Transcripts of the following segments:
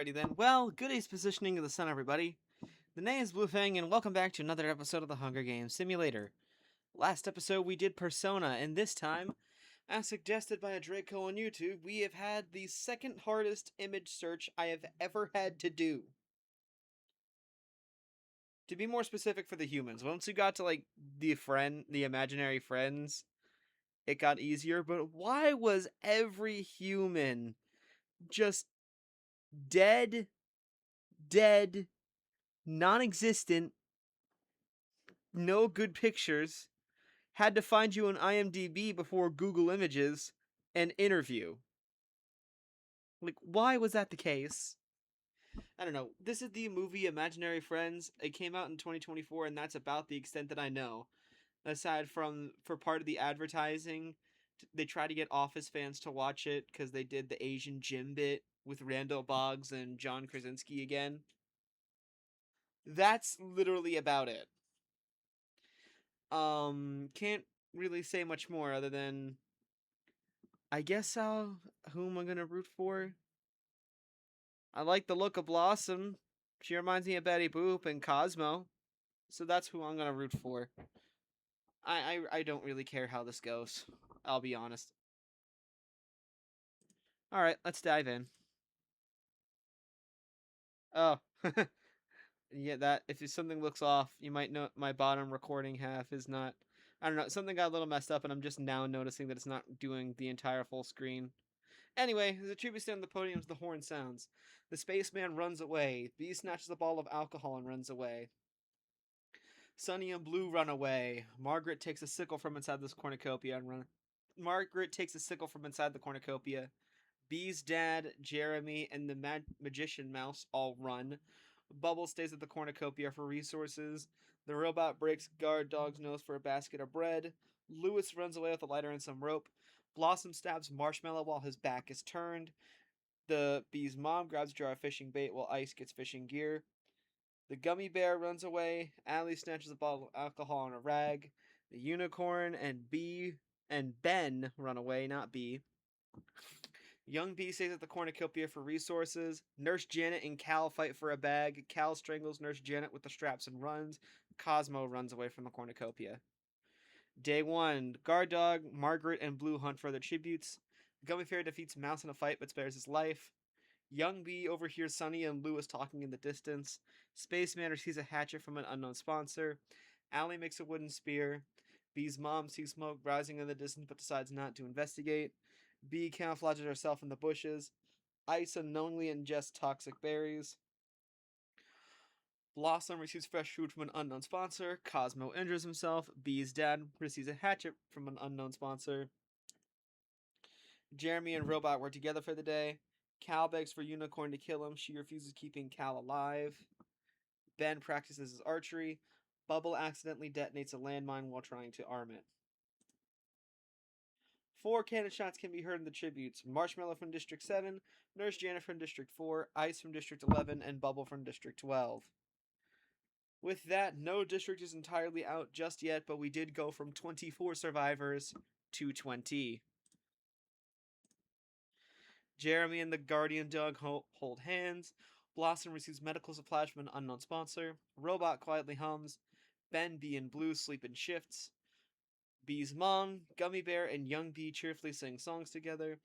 Alrighty then. Well, good day's positioning of the sun, everybody. The name is Bluefang, and welcome back to another episode of the Hunger Games Simulator. Last episode we did Persona, and this time, as suggested by a Draco on YouTube, we have had the second hardest image search I have ever had to do. To be more specific for the humans, once we got to the imaginary friends, it got easier, but why was every human just dead, dead, non-existent, no good pictures, had to find you on IMDb before Google Images and interview? Like, why was that the case? I don't know. This is the movie Imaginary Friends. It came out in 2024, and that's about the extent that I know. Aside from, for part of the advertising, they try to get Office fans to watch it because they did the Asian gym bit with Randall Boggs and John Krasinski again. That's literally about it. Can't really say much more other than I guess who am I gonna root for? I like the look of Blossom. She reminds me of Betty Boop and Cosmo, so that's who I'm gonna root for. I don't really care how this goes. I'll be honest. All right, let's dive in. Oh, yeah. That if something looks off, you might know my bottom recording half is not. I don't know. Something got a little messed up, and I'm just now noticing that it's not doing the entire full screen. Anyway, as the tribute stand on the podium as the horn sounds. The spaceman runs away. Bee snatches a ball of alcohol and runs away. Sunny and Blue run away. Margaret takes a sickle from inside this cornucopia and run. Margaret takes a sickle from inside the cornucopia. Bee's dad, Jeremy, and the magician mouse all run. Bubble stays at the cornucopia for resources. The robot breaks guard dog's nose for a basket of bread. Lewis runs away with a lighter and some rope. Blossom stabs Marshmallow while his back is turned. The bee's mom grabs a jar of fishing bait while Ice gets fishing gear. The gummy bear runs away. Allie snatches a bottle of alcohol and a rag. The unicorn and Bee and Ben run away, not Bee. Young Bee stays at the cornucopia for resources. Nurse Janet and Cal fight for a bag. Cal strangles Nurse Janet with the straps and runs. Cosmo runs away from the cornucopia. Day 1. Guard Dog, Margaret, and Blue hunt for their tributes. Gummy Fairy defeats Mouse in a fight but spares his life. Young Bee overhears Sunny and Lewis talking in the distance. Spaceman receives a hatchet from an unknown sponsor. Allie makes a wooden spear. Bee's mom sees smoke rising in the distance but decides not to investigate. Bee camouflages herself in the bushes. Ice unknowingly ingests toxic berries. Blossom receives fresh food from an unknown sponsor. Cosmo injures himself. Bee's dad receives a hatchet from an unknown sponsor. Jeremy and Robot work together for the day. Cal begs for Unicorn to kill him. She refuses, keeping Cal alive. Ben practices his archery. Bubble accidentally detonates a landmine while trying to arm it. 4 cannon shots can be heard in the tributes. Marshmallow from District 7, Nurse Janet from District 4, Ice from District 11, and Bubble from District 12. With that, no district is entirely out just yet, but we did go from 24 survivors to 20. Jeremy and the Guardian Dog hold hands. Blossom receives medical supplies from an unknown sponsor. Robot quietly hums. Ben, Bee, and Blue sleep in shifts. Bee's mom, Gummy Bear, and Young Bee cheerfully sing songs together.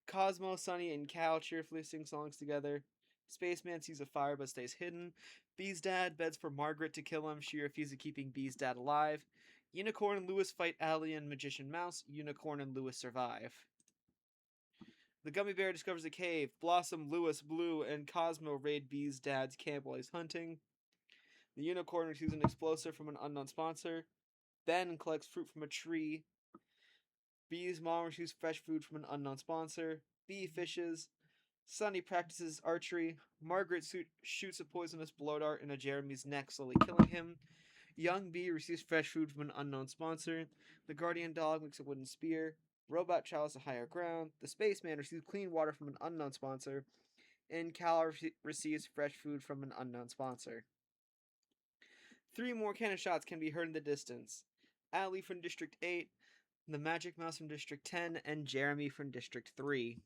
Cosmo, Sunny, and Cal cheerfully sing songs together. Spaceman sees a fire but stays hidden. Bee's dad beds for Margaret to kill him. She refuses, keeping Bee's dad alive. Unicorn and Lewis fight Allie and Magician Mouse. Unicorn and Lewis survive. The Gummy Bear discovers a cave. Blossom, Lewis, Blue, and Cosmo raid Bee's dad's camp while he's hunting. The Unicorn receives an explosive from an unknown sponsor. Ben collects fruit from a tree. Bee's mom receives fresh food from an unknown sponsor. Bee fishes. Sunny practices archery. Margaret shoots a poisonous blow dart into Jeremy's neck, slowly killing him. Young Bee receives fresh food from an unknown sponsor. The Guardian Dog makes a wooden spear. Robot travels to higher ground. The Spaceman receives clean water from an unknown sponsor. And Cal receives fresh food from an unknown sponsor. 3 more cannon shots can be heard in the distance. Allie from District 8, the Magic Mouse from District 10, and Jeremy from District 3.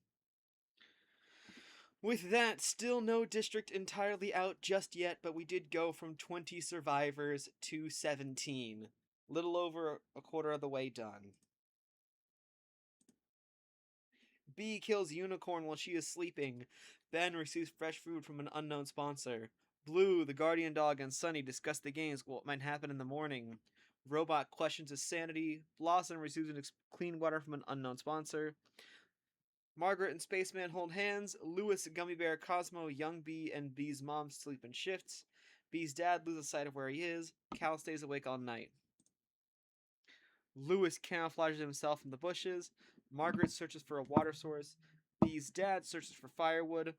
With that, still no district entirely out just yet, but we did go from 20 survivors to 17. Little over a quarter of the way done. B kills Unicorn while she is sleeping. Ben receives fresh food from an unknown sponsor. Blue, the guardian dog, and Sunny discuss the games what might happen in the morning. Robot questions his sanity. Blossom receives clean water from an unknown sponsor. Margaret and Spaceman hold hands. Lewis, Gummy Bear, Cosmo, Young Bee, and Bee's mom sleep in shifts. Bee's dad loses sight of where he is. Cal stays awake all night. Lewis camouflages himself in the bushes. Margaret searches for a water source. Bee's dad searches for firewood.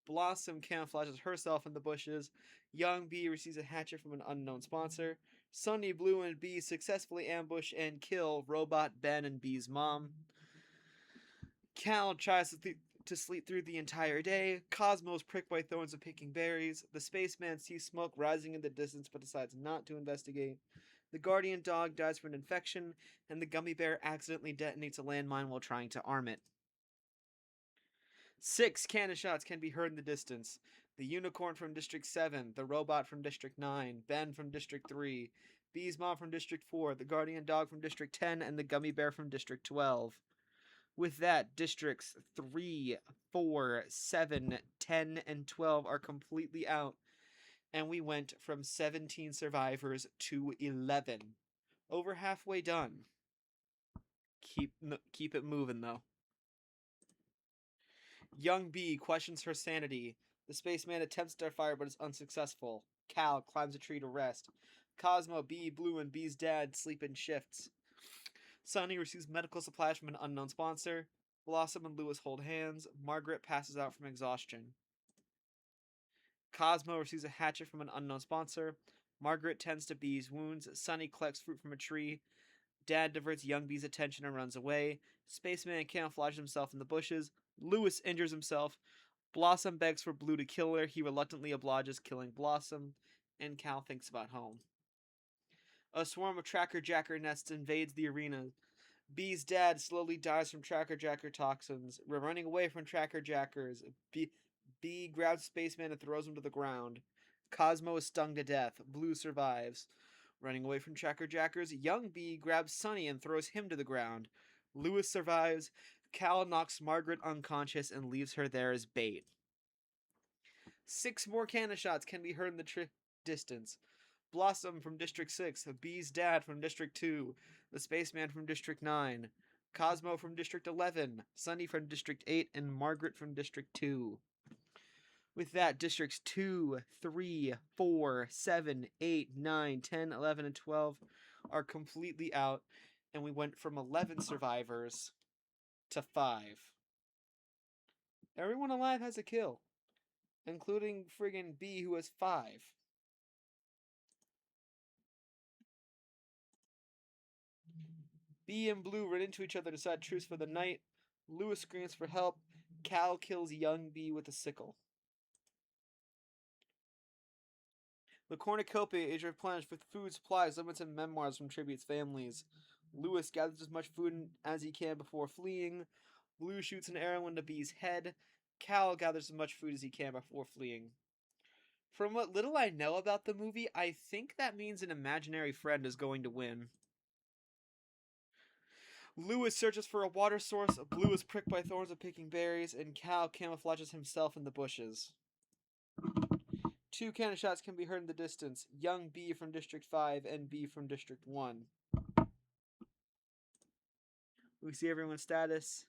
Blossom camouflages herself in the bushes. Young Bee receives a hatchet from an unknown sponsor. Sunny, Blue, and Bee successfully ambush and kill Robot, Ben, and Bee's mom. Cal tries to sleep through the entire day. Cosmo is pricked by thorns of picking berries. The spaceman sees smoke rising in the distance but decides not to investigate. The guardian dog dies from an infection, and the gummy bear accidentally detonates a landmine while trying to arm it. 6 cannon shots can be heard in the distance. The unicorn from District 7, the robot from District 9, Ben from District 3, Bee's mom from District 4, the guardian dog from District 10, and the gummy bear from District 12. With that, Districts 3, 4, 7, 10, and 12 are completely out, and we went from 17 survivors to 11. Over halfway done. Keep it moving, though. Young Bee questions her sanity. The spaceman attempts to start fire but is unsuccessful. Cal climbs a tree to rest. Cosmo, Bee, Blue, and Bee's dad sleep in shifts. Sunny receives medical supplies from an unknown sponsor. Blossom and Lewis hold hands. Margaret passes out from exhaustion. Cosmo receives a hatchet from an unknown sponsor. Margaret tends to Bee's wounds. Sunny collects fruit from a tree. Dad diverts Young Bee's attention and runs away. Spaceman camouflages himself in the bushes. Lewis injures himself. Blossom begs for Blue to kill her. He reluctantly obliges, killing Blossom. And Cal thinks about home. A swarm of Tracker Jacker nests invades the arena. Bee's dad slowly dies from Tracker Jacker toxins. We're running away from Tracker Jackers. Bee grabs Spaceman and throws him to the ground. Cosmo is stung to death. Blue survives. Running away from Tracker Jackers, Young Bee grabs Sunny and throws him to the ground. Lewis survives. Cal knocks Margaret unconscious and leaves her there as bait. 6 more cannon shots can be heard in the distance. Blossom from District 6, Bee's dad from District 2, the spaceman from District 9, Cosmo from District 11, Sunny from District 8, and Margaret from District 2. With that, Districts 2, 3, 4, 7, 8, 9, 10, 11, and 12 are completely out, and we went from 11 survivors to 5. Everyone alive has a kill, including friggin' Bee, who has 5. Bee and Blue run into each other to decide truce for the night. Lewis screams for help. Cal kills Young Bee with a sickle. The cornucopia is replenished with food, supplies, limits, and memoirs from Tribute's families. Lewis gathers as much food as he can before fleeing. Blue shoots an arrow into Bee's head. Cal gathers as much food as he can before fleeing. From what little I know about the movie, I think that means an imaginary friend is going to win. Lewis searches for a water source. Blue is pricked by thorns of picking berries, and Cal camouflages himself in the bushes. 2 cannon shots can be heard in the distance. Young Bee from District 5 and Bee from District 1. We see everyone's status.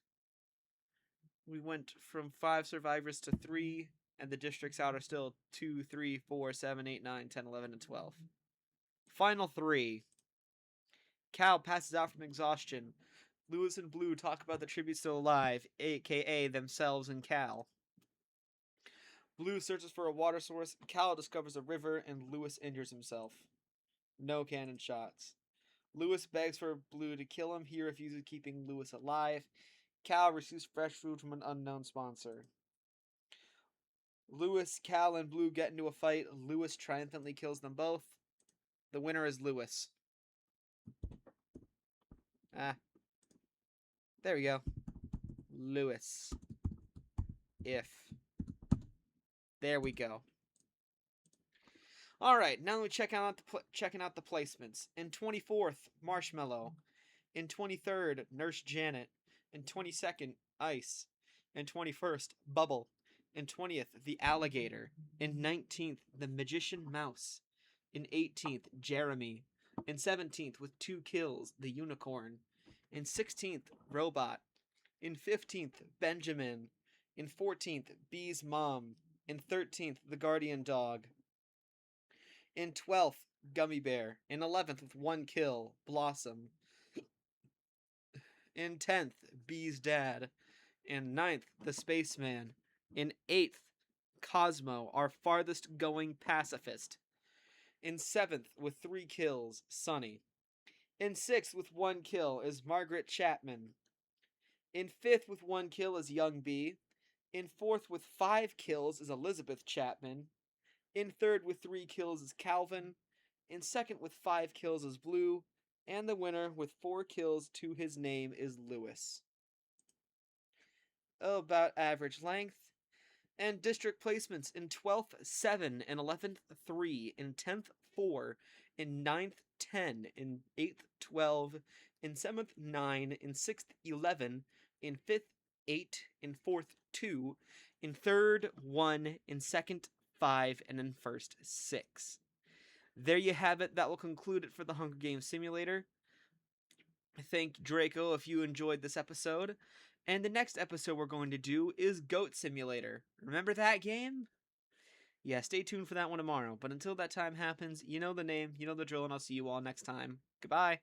We went from 5 survivors to 3, and the districts out are still 2, 3, 4, 7, 8, 9, 10, 11, and 12. Final 3. Cal passes out from exhaustion. Lewis and Blue talk about the tribute still alive, aka themselves and Cal. Blue searches for a water source. Cal discovers a river, and Lewis injures himself. No cannon shots. Lewis begs for Blue to kill him. He refuses, keeping Lewis alive. Cal receives fresh food from an unknown sponsor. Lewis, Cal, and Blue get into a fight. Lewis triumphantly kills them both. The winner is Lewis. There we go. Lewis. If There we go. All right, now we're checking out the placements. In 24th, Marshmallow. In 23rd, Nurse Janet. In 22nd, Ice. In 21st, Bubble. In 20th, The Alligator. In 19th, The Magician Mouse. In 18th, Jeremy. In 17th, with 2 kills, The Unicorn. In 16th, Robot. In 15th, Benjamin. In 14th, Bee's Mom. In 13th, The Guardian Dog. In 12th, Gummy Bear. In 11th, with 1 kill, Blossom. In 10th, Bee's Dad. In 9th, The Spaceman. In 8th, Cosmo, our farthest going pacifist. In 7th, with 3 kills, Sunny. In 6th, with 1 kill, is Margaret Chapman. In 5th, with 1 kill, is Young Bee. In 4th, with 5 kills, is Elizabeth Chapman. In 3rd, with 3 kills, is Calvin. In 2nd, with 5 kills, is Blue. And the winner, with 4 kills to his name, is Lewis. Oh, about average length. And district placements: in 12th, 7, in 11th, 3, in 10th, 4, in 9th, 10, in 8th, 12, in 7th, 9, in 6th, 11, in 5th, 8, in 4th, 2, in 3rd, 1, in 2nd, 5, and in 1st, 6. There you have it. That will conclude it for the Hunger Games Simulator. Thank Draco if you enjoyed this episode. And the next episode we're going to do is Goat Simulator. Remember that game? Yeah, stay tuned for that one tomorrow. But until that time happens, you know the name, you know the drill, and I'll see you all next time. Goodbye.